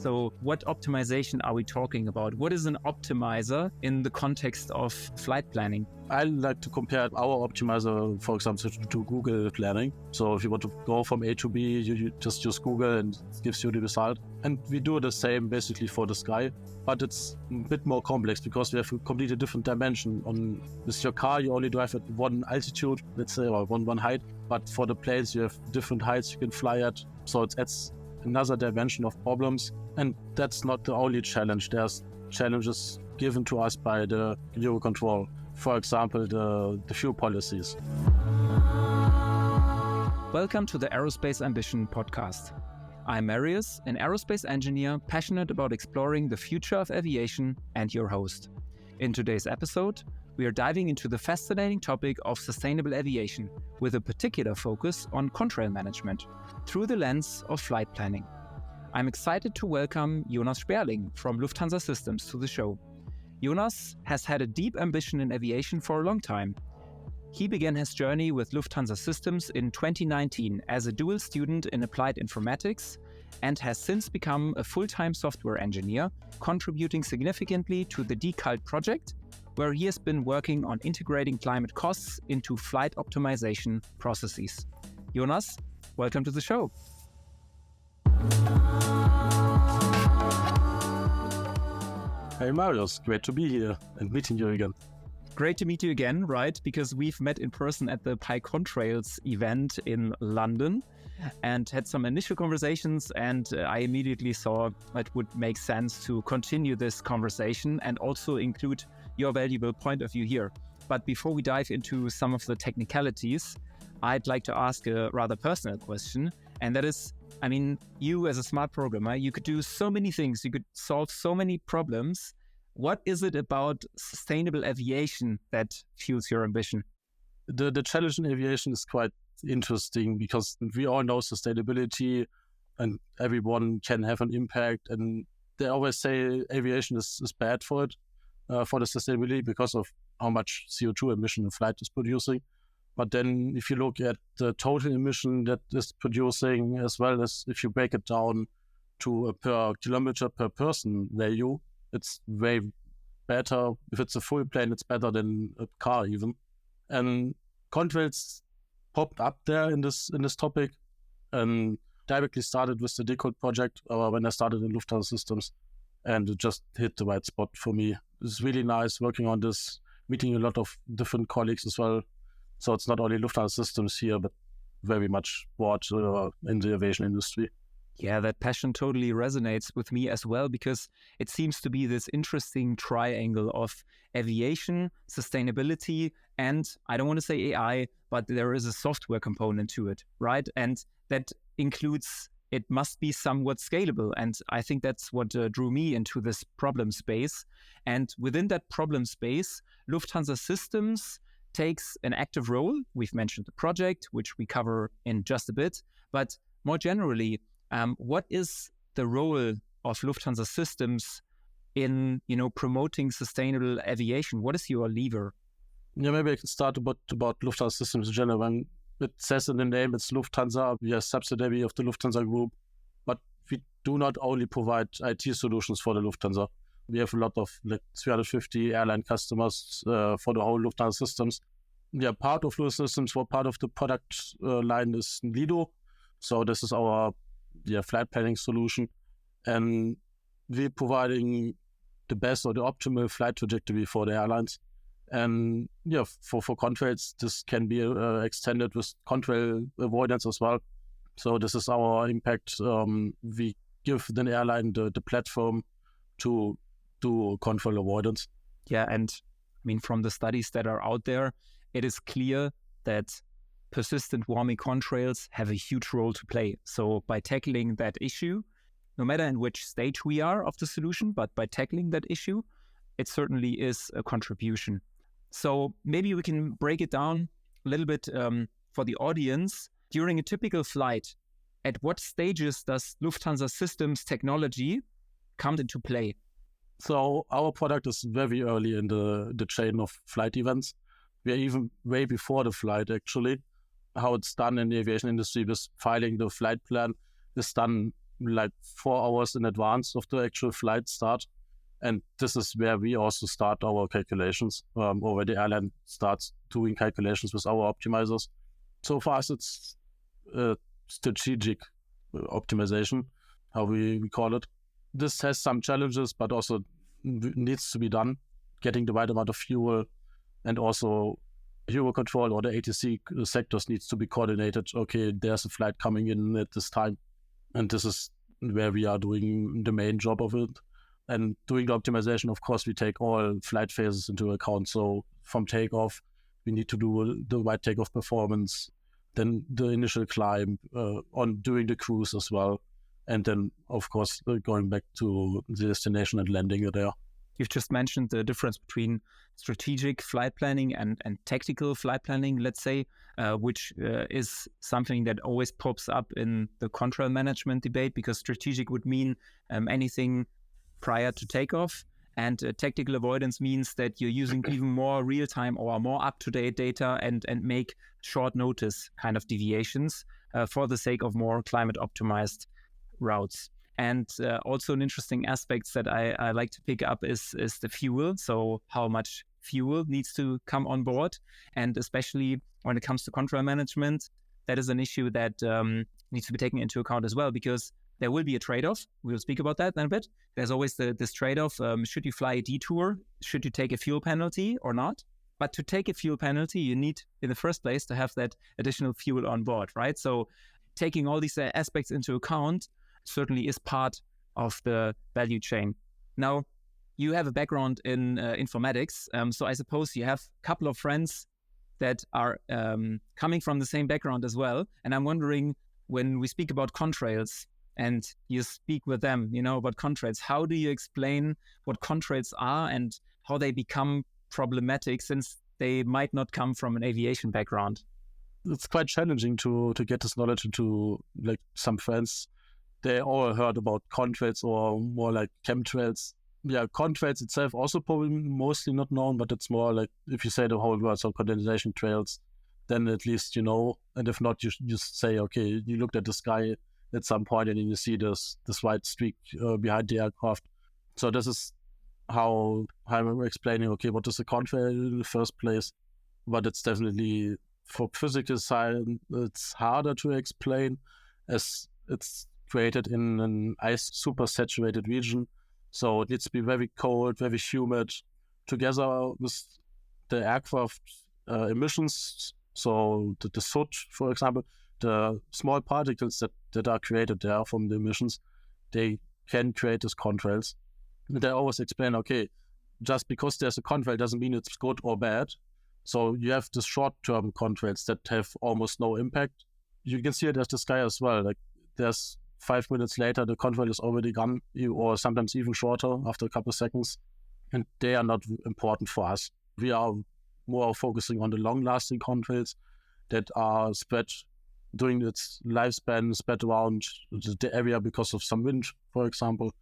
So what optimization are we talking about? What is an optimizer in the context of flight planning? I like to compare our optimizer, for example, to Google planning. So if you want to go from A to B, you just use Google and it gives you the result. And we do the same basically for the sky, but it's a bit more complex because we have a completely different dimension. With your car, you only drive at one altitude, let's say, or one height. But for the planes, you have different heights you can fly at. So it adds another dimension of problems. And that's not the only challenge. There's challenges given to us by the Eurocontrol. For example, the fuel policies. Welcome to the Aerospace Ambition podcast. I'm Marius, an aerospace engineer passionate about exploring the future of aviation and your host. In today's episode, we are diving into the fascinating topic of sustainable aviation with a particular focus on contrail management through the lens of flight planning. I'm excited to welcome Jonas Sperling from Lufthansa Systems to the show. Jonas has had a deep ambition in aviation for a long time. He began his journey with Lufthansa Systems in 2019 as a dual student in applied informatics and has since become a full-time software engineer, contributing significantly to the DKULT project, where he has been working on integrating climate costs into flight optimization processes. Jonas, welcome to the show. Hey Marius, great to be here and meeting you again. Great to meet you again, right? Because we've met in person at the Contrails event in London and had some initial conversations, and I immediately saw it would make sense to continue this conversation and also include your valuable point of view here. But before we dive into some of the technicalities, I'd like to ask a rather personal question, and that is, you as a smart programmer, you could do so many things, you could solve so many problems. What is it about sustainable aviation that fuels your ambition? The challenge in aviation is quite interesting because we all know sustainability and everyone can have an impact. And they always say aviation is bad for it, for the sustainability because of how much CO2 emission a flight is producing. But then if you look at the total emission that is producing, as well as if you break it down to a per kilometer per person value, it's way better. If it's a full plane, it's better than a car even. And contrails popped up there in this topic and directly started with the DKULT project when I started in Lufthansa Systems, and it just hit the right spot for me. It's really nice working on this, meeting a lot of different colleagues as well. So it's not only Lufthansa Systems here, but very much broad in the aviation industry. Yeah, that passion totally resonates with me as well, because it seems to be this interesting triangle of aviation, sustainability, and I don't want to say AI, but there is a software component to it, right? And that includes, it must be somewhat scalable. And I think that's what drew me into this problem space. And within that problem space, Lufthansa Systems takes an active role. We've mentioned the project, which we cover in just a bit, but more generally, what is the role of Lufthansa Systems in, promoting sustainable aviation? What is your lever? Yeah, maybe I can start about Lufthansa Systems in general. When it says in the name, it's Lufthansa. We are a subsidiary of the Lufthansa Group, but we do not only provide IT solutions for the Lufthansa. We have a lot of 350 airline customers for the whole Lufthansa Systems. Yeah, part of Lufthansa Systems, for part of the product line is Lido. So this is our flight planning solution. And we're providing the best or the optimal flight trajectory for the airlines. And for contrails, this can be extended with contrail avoidance as well. So this is our impact. We give the airline the platform to do contrail avoidance. Yeah, and from the studies that are out there, it is clear that persistent warming contrails have a huge role to play. So by tackling that issue, no matter in which stage we are of the solution, but by tackling that issue, it certainly is a contribution. So maybe we can break it down a little bit for the audience. During a typical flight, at what stages does Lufthansa Systems technology come into play? So our product is very early in the chain of flight events. We are even way before the flight, actually. How it's done in the aviation industry with filing the flight plan is done like 4 hours in advance of the actual flight start. And this is where we also start our calculations, or where the airline starts doing calculations with our optimizers. So for us, it's strategic optimization, how we call it. This has some challenges, but also needs to be done, getting the right amount of fuel, and also Eurocontrol or the ATC sectors needs to be coordinated. Okay, there's a flight coming in at this time, and this is where we are doing the main job of it. And doing the optimization, of course, we take all flight phases into account. So from takeoff, we need to do the right takeoff performance, then the initial climb, on doing the cruise as well. And then, of course, going back to the destination and landing there. You've just mentioned the difference between strategic flight planning and tactical flight planning, let's say, which is something that always pops up in the contrail management debate, because strategic would mean anything prior to takeoff, and tactical avoidance means that you're using even more real-time or more up-to-date data and make short notice kind of deviations for the sake of more climate-optimized routes. And also an interesting aspect that I like to pick up is the fuel. So how much fuel needs to come on board. And especially when it comes to contrail management, that is an issue that needs to be taken into account as well, because there will be a trade-off. We'll speak about that in a bit. There's always this trade-off. Should you fly a detour? Should you take a fuel penalty or not? But to take a fuel penalty, you need, in the first place, to have that additional fuel on board, right? So taking all these aspects into account certainly is part of the value chain. Now, you have a background in informatics. So I suppose you have a couple of friends that are coming from the same background as well. And I'm wondering, when we speak about contrails, and you speak with them, about contrails, how do you explain what contrails are and how they become problematic, since they might not come from an aviation background? It's quite challenging to get this knowledge into, like, some friends. They all heard about contrails or more like chemtrails. Yeah, contrails itself also probably mostly not known, but it's more like if you say the whole word, so condensation trails, then at least you know. And if not, you just say, okay, you looked at the sky at some point and then you see this white streak behind the aircraft. So this is how I'm explaining, okay, what is a contrail in the first place? But it's definitely, for physical science, it's harder to explain, as it's created in an ice super saturated region. So it needs to be very cold, very humid, together with the aircraft emissions. So the soot, for example, the small particles that are created there from the emissions, they can create these contrails. And I always explain, okay, just because there's a contrail doesn't mean it's good or bad. So you have the short-term contrails that have almost no impact. You can see it as the sky as well. Like, there's 5 minutes later, the contrail is already gone, or sometimes even shorter after a couple of seconds. And they are not important for us. We are more focusing on the long-lasting contrails that are spread during its lifespan, spread around the area because of some wind, for example,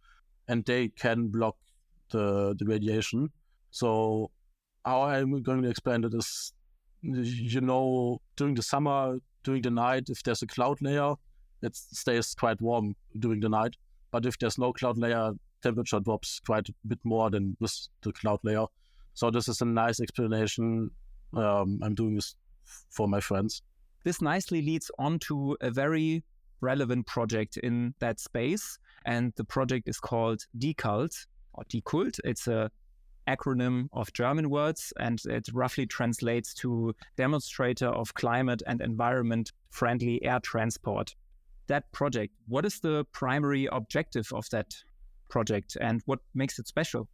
and they can block the radiation. So how I'm going to explain it is, during the summer, during the night, if there's a cloud layer, it stays quite warm during the night. But if there's no cloud layer, temperature drops quite a bit more than with the cloud layer. So this is a nice explanation. I'm doing this for my friends. This nicely leads on to a very relevant project in that space. And the project is called DKULT or DKULT. It's a acronym of German words, and it roughly translates to Demonstrator of Climate and Environment Friendly Air Transport. That project, what is the primary objective of that project and what makes it special?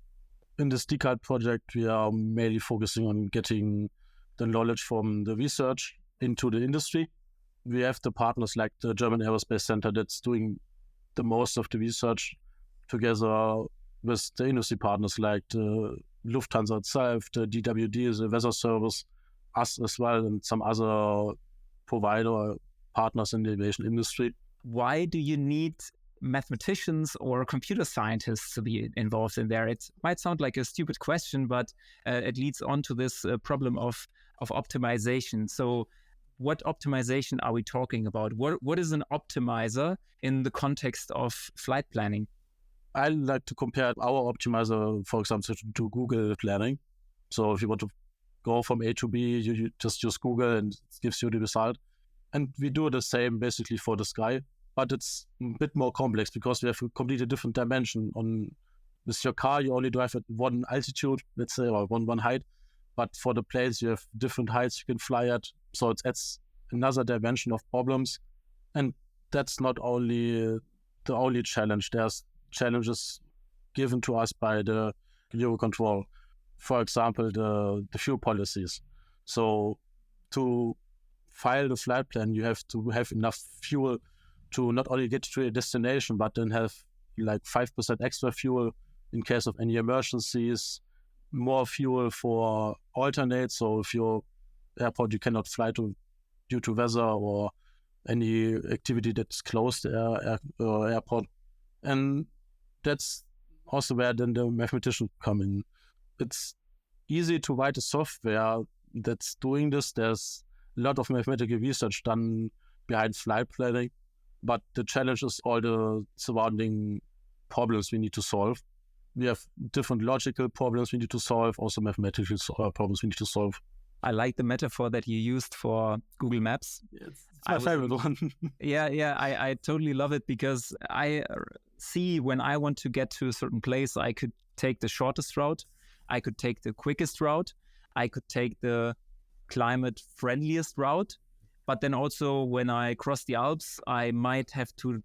In this DKULT project, we are mainly focusing on getting the knowledge from the research into the industry. We have the partners like the German Aerospace Center that's doing the most of the research, together with the industry partners like the Lufthansa itself, the DWD, the weather service, us as well, and some other provider partners in the aviation industry. Why do you need mathematicians or computer scientists to be involved in there? It might sound like a stupid question, but it leads on to this problem of optimization. So what optimization are we talking about? What is an optimizer in the context of flight planning? I like to compare our optimizer, for example, to Google planning. So if you want to go from A to B, you just use Google and it gives you the result. And we do the same basically for the sky, but it's a bit more complex because we have a completely different dimension. With your car, you only drive at one altitude, let's say, or one height. But for the planes, you have different heights you can fly at. So it adds another dimension of problems. And that's not only the only challenge. There's challenges given to us by the Eurocontrol. For example, the fuel policies. So to file the flight plan, you have to have enough fuel to not only get to a destination, but then have like 5% extra fuel in case of any emergencies, more fuel for alternates. So if your airport you cannot fly to due to weather or any activity that's closed the airport. And that's also where then the mathematicians come in. It's easy to write a software that's doing this. There's a lot of mathematical research done behind flight planning, but the challenge is all the surrounding problems we need to solve. We have different logical problems we need to solve, also mathematical problems we need to solve. I like the metaphor that you used for Google Maps. It's my favorite one. I totally love it because I see when I want to get to a certain place, I could take the shortest route, I could take the quickest route, I could take the climate friendliest route. But then also when I cross the Alps, I might have to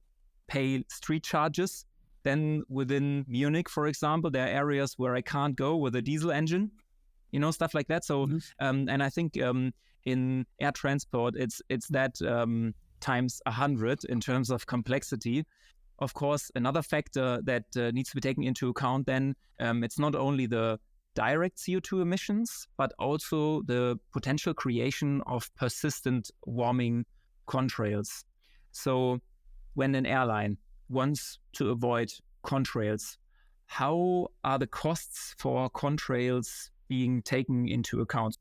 pay street charges. Then within Munich, for example, there are areas where I can't go with a diesel engine, stuff like that. So, and I think in air transport, it's that times 100 in terms of complexity. Of course, another factor that needs to be taken into account then, it's not only the direct CO2 emissions, but also the potential creation of persistent warming contrails. So when an airline wants to avoid contrails, how are the costs for contrails being taken into account?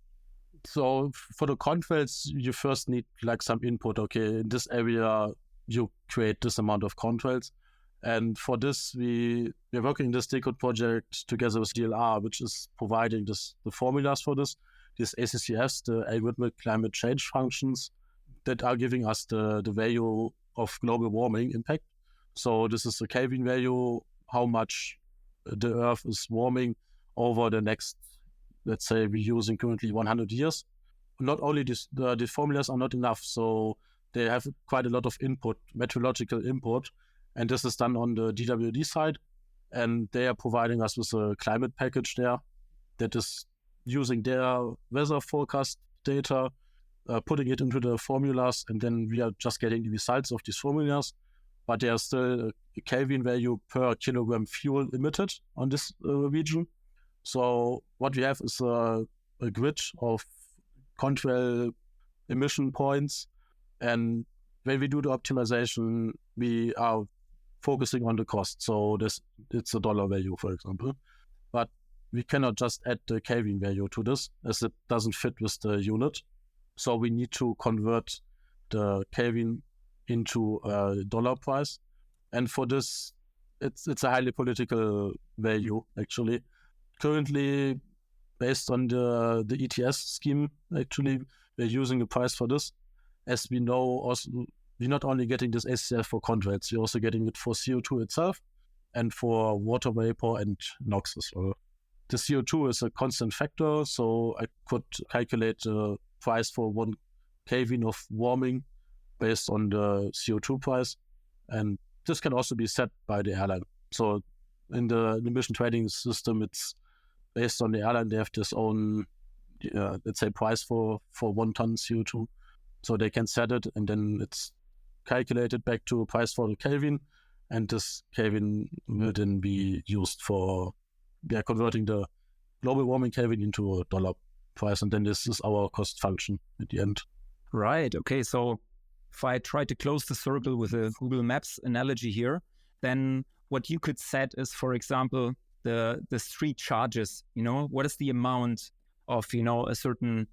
So for the contrails, you first need like some input. Okay, in this area, you create this amount of contrails. And for this, we're working in this DKULT project together with DLR, which is providing the formulas for this, these ACCFs, the algorithmic climate change functions that are giving us the value of global warming impact. So this is the Kelvin value, how much the Earth is warming over the next, let's say we're using currently 100 years. Not only the formulas are not enough, so they have quite a lot of input, meteorological input, and this is done on the DWD side, and they are providing us with a climate package there that is using their weather forecast data, putting it into the formulas, and then we are just getting the results of these formulas, but there's still a Kelvin value per kilogram fuel emitted on this region. So what we have is a grid of contrail emission points, and when we do the optimization, we are focusing on the cost. So it's a dollar value, for example. But we cannot just add the Kelvin value to this, as it doesn't fit with the unit. So we need to convert the Kelvin into a dollar price. And for this, it's a highly political value, actually. Currently, based on the ETS scheme, actually, we're using a price for this. As we know, also, we're not only getting this ACCF for contrails, we're also getting it for CO2 itself and for water vapor and NOx as well. The CO2 is a constant factor, so I could calculate the price for 1 Kelvin of warming based on the CO2 price. And this can also be set by the airline. So in the emission trading system, it's based on the airline. They have this own, let's say, price for 1 ton CO2. So they can set it, and then it's calculated back to a price for the Kelvin, and this Kelvin will then be used for converting the global warming Kelvin into a dollar price, and then this is our cost function at the end. Right. Okay. So if I try to close the circle with a Google Maps analogy here, then what you could set is, for example, the street charges. What is the amount of a certain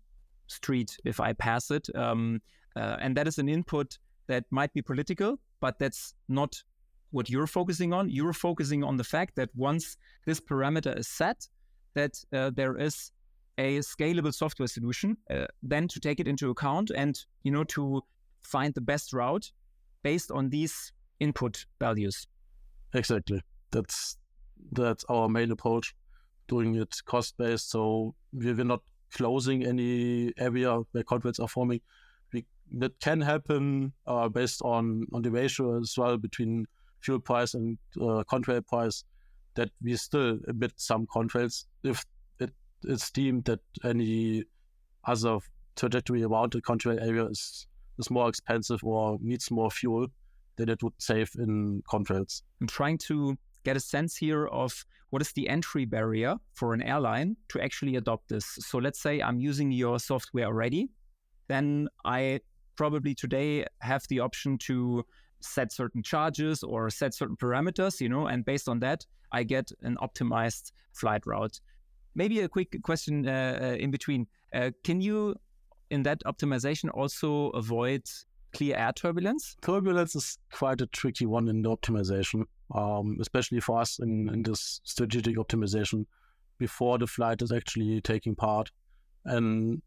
street if I pass it. And that is an input that might be political, but that's not what you're focusing on. You're focusing on the fact that once this parameter is set, that there is a scalable software solution, then to take it into account and, to find the best route based on these input values. Exactly. That's our main approach, doing it cost-based. So we're not closing any area where contrails are forming. That can happen based on the ratio as well between fuel price and contrail price, that we still emit some contrails if it's deemed that any other trajectory around the contrail area is more expensive or needs more fuel than it would save in contrails. I'm trying to get a sense here of what is the entry barrier for an airline to actually adopt this. So let's say I'm using your software already, then I probably today have the option to set certain charges or set certain parameters, and based on that, I get an optimized flight route. Maybe a quick question in between. Can you, in that optimization, also avoid clear air turbulence? Turbulence is quite a tricky one in the optimization, especially for us in this strategic optimization before the flight is actually taking part. And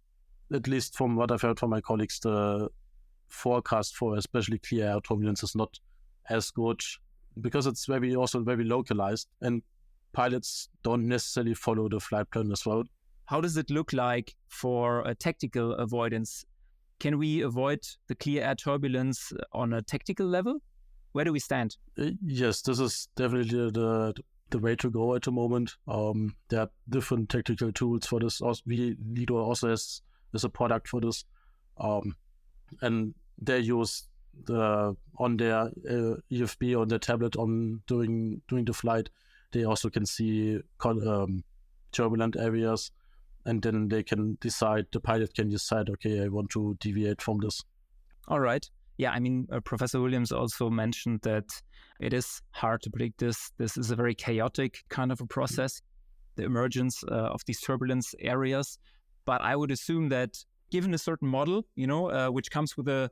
at least from what I've heard from my colleagues, the forecast for especially clear air turbulence is not as good because it's very localized, and pilots don't necessarily follow the flight plan as well. How does it look like for a tactical avoidance? Can we avoid the clear air turbulence on a tactical level? Where do we stand? Yes, this is definitely the way to go at the moment. There are different tactical tools for this. Lido also has a product for this. And they use on their EFB on their tablet during the flight. They also can see turbulent areas, and then the pilot can decide, okay, I want to deviate from this. All right. Yeah, Professor Williams also mentioned that it is hard to predict this. This is a very chaotic kind of a process, the emergence of these turbulence areas. But I would assume that given a certain model, which comes with a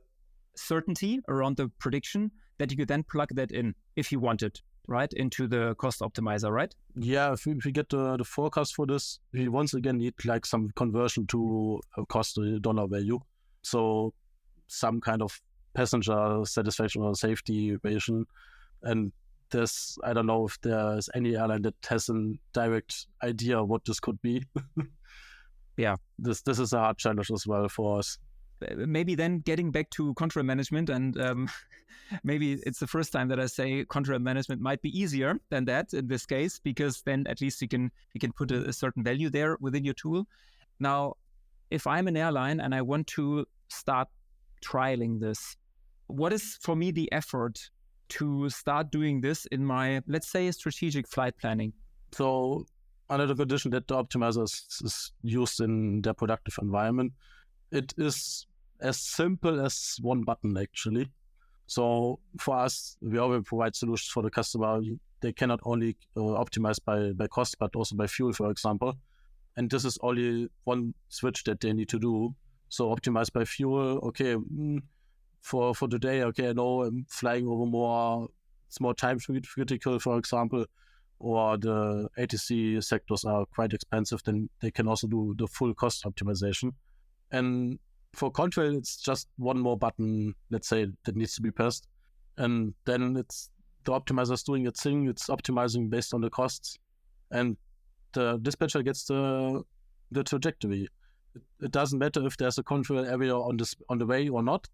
certainty around the prediction, that you could then plug that in if you wanted, right, into the cost optimizer, right? Yeah, if we get the forecast for this, we once again need like some conversion to cost dollar value. So some kind of passenger satisfaction or safety equation. And I don't know if there's any airline that has a direct idea what this could be. Yeah. This is a hard challenge as well for us. Maybe then getting back to contrail management, and maybe it's the first time that I say contrail management might be easier than that in this case, because then at least you can put a certain value there within your tool. Now, if I'm an airline and I want to start trialing this, what is for me the effort to start doing this in my, let's say, strategic flight planning? So under the condition that the optimizer is used in their productive environment, it is as simple as one button, actually. So for us, we always provide solutions for the customer. They cannot only optimize by cost, but also by fuel, for example. And this is only one switch that they need to do. So optimize by fuel. Okay, for today, okay, I know I'm flying over it's more time critical, for example, or the ATC sectors are quite expensive, then they can also do the full cost optimization. And for contrail, it's just one more button, let's say, that needs to be pressed. And then the optimizer is doing its thing. It's optimizing based on the costs. And the dispatcher gets the trajectory. It doesn't matter if there's a contrail area on the way or not,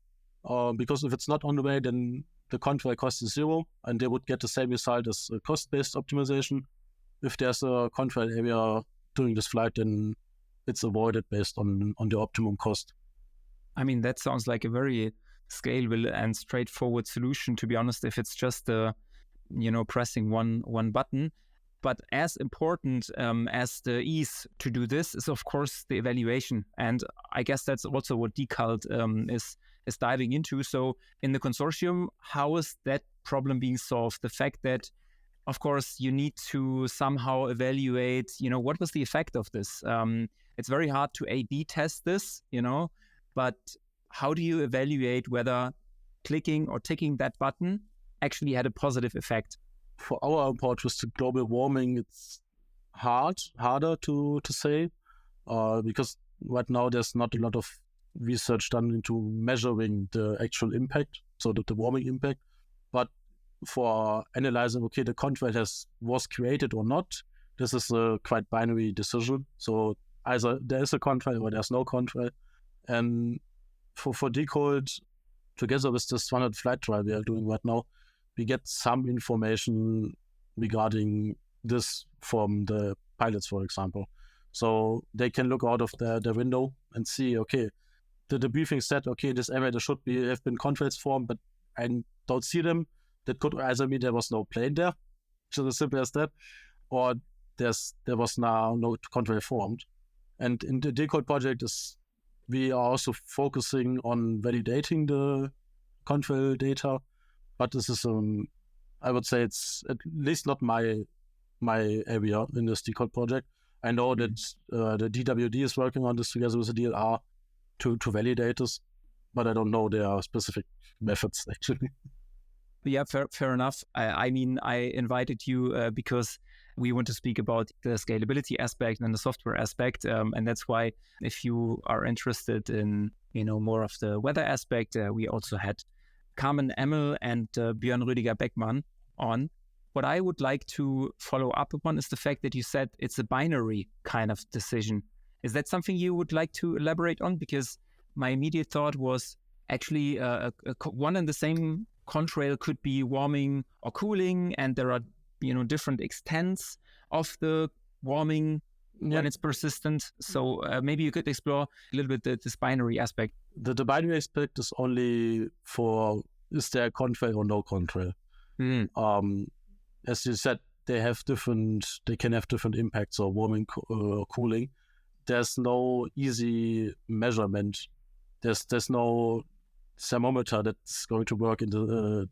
because if it's not on the way, then the contrail cost is zero, and they would get the same result as a cost-based optimization. If there's a contrail area during this flight, then it's avoided based on the optimum cost. That sounds like a very scalable and straightforward solution, to be honest, if it's just pressing one button. But as important as the ease to do this is, of course, the evaluation. And I guess that's also what DKULT is diving into. So in the consortium, how is that problem being solved? The fact that, of course, you need to somehow evaluate, what was the effect of this? It's very hard to A/B test this, but how do you evaluate whether clicking or ticking that button actually had a positive effect? For our approach with the global warming, it's harder to say, because right now there's not a lot of research done into measuring the actual impact, so the warming impact. But for analyzing, okay, the contrail was created or not, this is a quite binary decision. So either there is a contrail or there's no contrail. And for DKULT, together with this 100 flight trial we are doing right now, we get some information regarding this from the pilots, for example. So they can look out of the window and see, okay, the briefing said, okay, this area there should have been contrails formed, but I don't see them. That could either mean there was no plane there, just as simple as that, or there was now no contrail formed. And in the DKULT project, we are also focusing on validating the contrail data, but this is, I would say it's at least not my area in this DKULT project. I know that the DWD is working on this together with the DLR to validate this, but I don't know their specific methods actually. Yeah, fair enough. I mean, I invited you because we want to speak about the scalability aspect and the software aspect, and that's why if you are interested in more of the weather aspect, we also had Carmen Emmel and Björn Rüdiger Beckmann on. What I would like to follow up upon is the fact that you said it's a binary kind of decision. Is that something you would like to elaborate on? Because my immediate thought was actually one and the same contrail could be warming or cooling, and there are different extents of the warming when it's persistent. So maybe you could explore a little bit this binary aspect. The binary aspect is only for is there a contrail or no contrail. As you said, they can have different impacts or warming or cooling. There's no easy measurement. There's no thermometer that's going to work in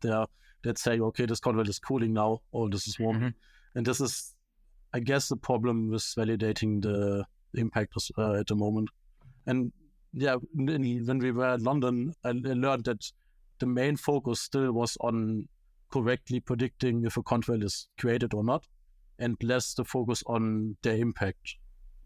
there that's saying, okay, this contrail is cooling now, or this is warm. And this is, I guess, the problem with validating the impact at the moment. And yeah, when we were in London, I learned that the main focus still was on correctly predicting if a contrail is created or not, and less the focus on their impact.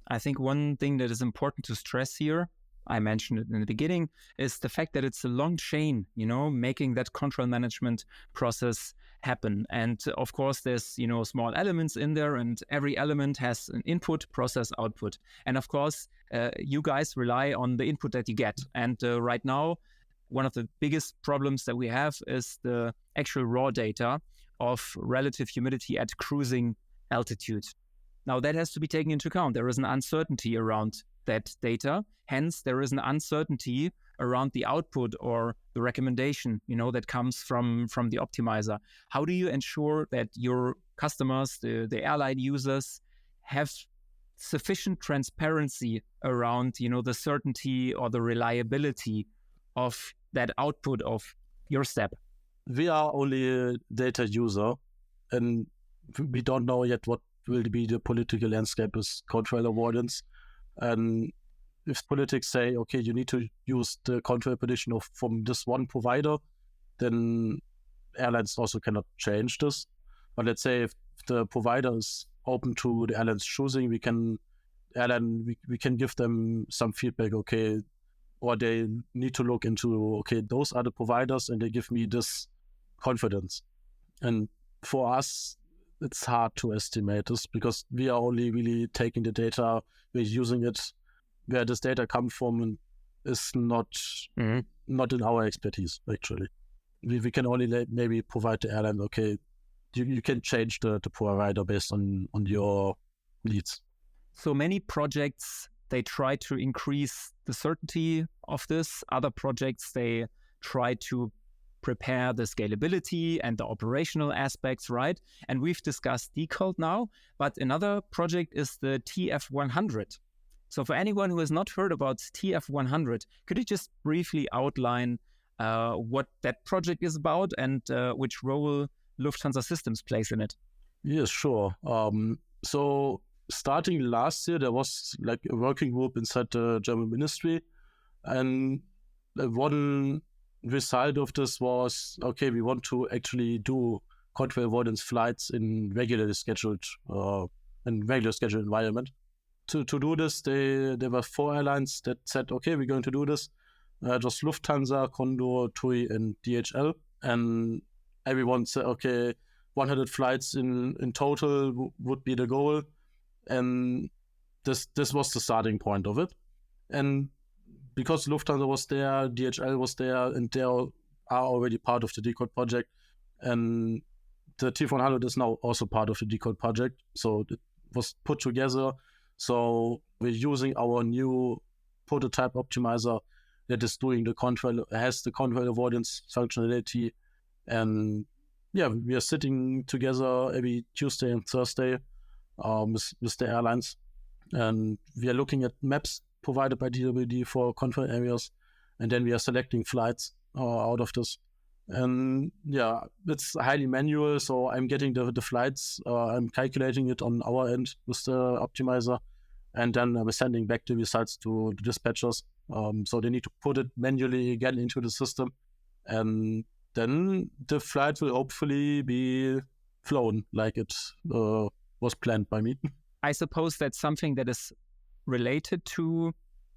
I think one thing that is important to stress here, I mentioned it in the beginning, is the fact that it's a long chain, making that contrail management process happen. And of course, there's, small elements in there, and every element has an input, process, output. And of course, you guys rely on the input that you get. And right now, one of the biggest problems that we have is the actual raw data of relative humidity at cruising altitude. Now, that has to be taken into account. There is an uncertainty around that data. Hence, there is an uncertainty around the output or the recommendation, that comes from the optimizer. How do you ensure that your customers, the airline users, have sufficient transparency around, the certainty or the reliability of that output of your step? We are only a data user, and we don't know yet what will be the political landscape with contrail avoidance. And if politics say, okay, you need to use the contrail prediction from this one provider, then airlines also cannot change this. But let's say if the provider is open to the airlines choosing, we can give them some feedback, okay, or they need to look into, okay, those are the providers and they give me this confidence. And for us, it's hard to estimate this because we are only really taking the data, we're using it. Where this data comes from is not in our expertise, actually. We can only maybe provide the airline, okay, you can change the provider based on your needs. So many projects, they try to increase the certainty of this. Other projects, they try to prepare the scalability and the operational aspects, right? And we've discussed DKULT now, but another project is the TF100. So for anyone who has not heard about TF100, could you just briefly outline what that project is about and which role Lufthansa Systems plays in it? Yes, sure. So starting last year, there was like a working group inside the German ministry, and one result of this was, okay, we want to actually do contrail avoidance flights in regularly scheduled environment. To do this, there were 4 airlines that said, okay, we're going to do this. It was Lufthansa, Condor, TUI, and DHL, and everyone said, okay, 100 flights in total would be the goal, and this was the starting point of it. And because Lufthansa was there, DHL was there, and they are already part of the DKULT project, and the T100 is now also part of the DKULT project, so it was put together. So we're using our new prototype optimizer that is doing has the contrail avoidance functionality, and yeah, we are sitting together every Tuesday and Thursday with the airlines, and we are looking at maps provided by DWD for contrail areas, and then we are selecting flights out of this. And yeah, it's highly manual, so I'm getting the flights, I'm calculating it on our end with the optimizer, and then I'm sending back the results to the dispatchers. So they need to put it manually again into the system, and then the flight will hopefully be flown like it was planned by me. I suppose that's something that is related to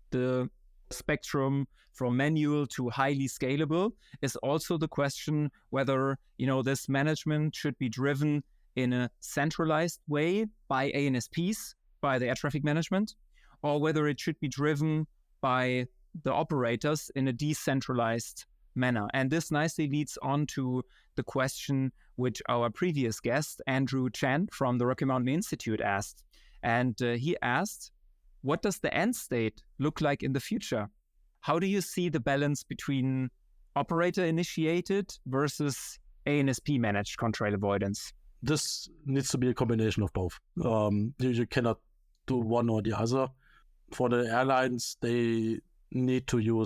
the spectrum from manual to highly scalable, is also the question whether, this management should be driven in a centralized way by ANSPs, by the air traffic management, or whether it should be driven by the operators in a decentralized manner. And this nicely leads on to the question which our previous guest, Andrew Chan from the Rocky Mountain Institute, asked. And he asked, what does the end state look like in the future? How do you see the balance between operator-initiated versus ANSP-managed contrail avoidance? This needs to be a combination of both. You cannot do one or the other. For the airlines, they need to do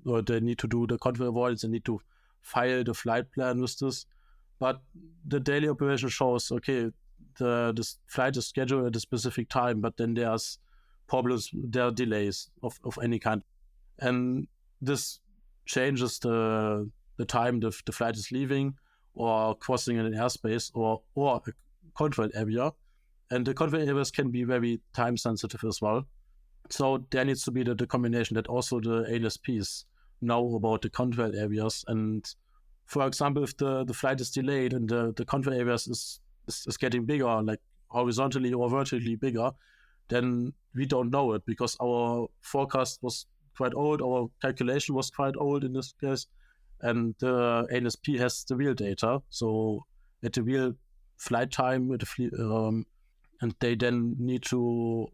the contrail avoidance, they need to file the flight plan with this. But the daily operation shows, okay, this flight is scheduled at a specific time, but then there's problems, there are delays of any kind. And this changes the time the flight is leaving or crossing an airspace or a contrail area. And the contrail areas can be very time sensitive as well. So there needs to be the combination that also the ANSPs know about the contrail areas. And for example, if the flight is delayed and the contrail areas is getting bigger, like horizontally or vertically bigger, then we don't know it because our forecast was quite old, our calculation was quite old in this case, and the ANSP has the real data. So at the real flight time, and they then need to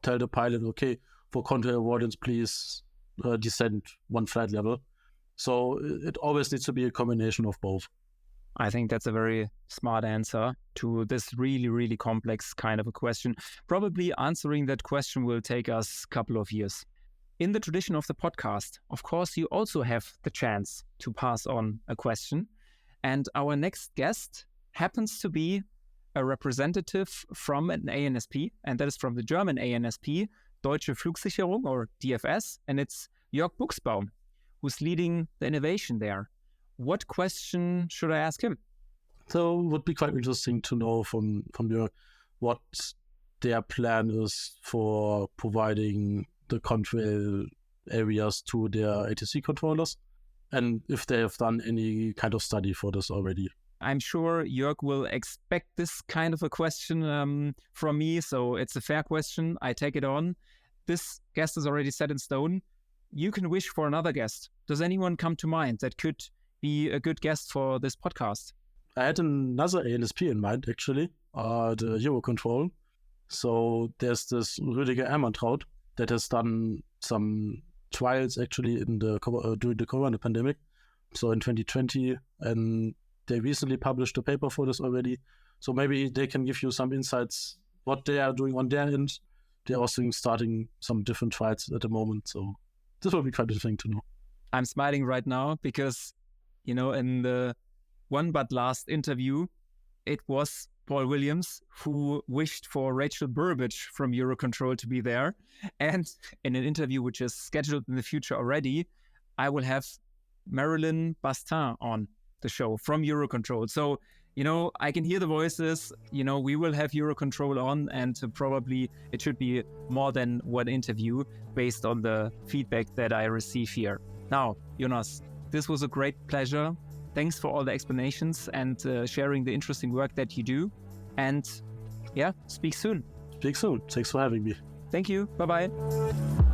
tell the pilot, okay, for contrail avoidance, please descend one flight level. So it always needs to be a combination of both. I think that's a very smart answer to this really, really complex kind of a question. Probably answering that question will take us a couple of years. In the tradition of the podcast, of course, you also have the chance to pass on a question. And our next guest happens to be a representative from an ANSP, and that is from the German ANSP, Deutsche Flugsicherung, or DFS, and it's Jörg Buchsbaum, who's leading the innovation there. What question should I ask him? So it would be quite interesting to know from Jörg what their plan is for providing the contrail areas to their ATC controllers, and if they have done any kind of study for this already. I'm sure Jörg will expect this kind of a question from me, so it's a fair question. I take it on. This guest is already set in stone. You can wish for another guest. Does anyone come to mind that could be a good guest for this podcast? I had another ANSP in mind, actually, the Eurocontrol. So there's this Rüdiger Ermantraut that has done some trials actually during the Corona pandemic, so in 2020, and they recently published a paper for this already. So maybe they can give you some insights what they are doing on their end. They're also starting some different trials at the moment, so this will be quite interesting to know. I'm smiling right now because, in the one but last interview, it was Paul Williams, who wished for Rachel Burbage from Eurocontrol to be there. And in an interview which is scheduled in the future already, I will have Marilyn Bastin on the show from Eurocontrol. So, I can hear the voices, we will have Eurocontrol on, and probably it should be more than one interview based on the feedback that I receive here. Now, Jonas, this was a great pleasure. Thanks for all the explanations and sharing the interesting work that you do. And speak soon. Speak soon. Thanks for having me. Thank you. Bye-bye.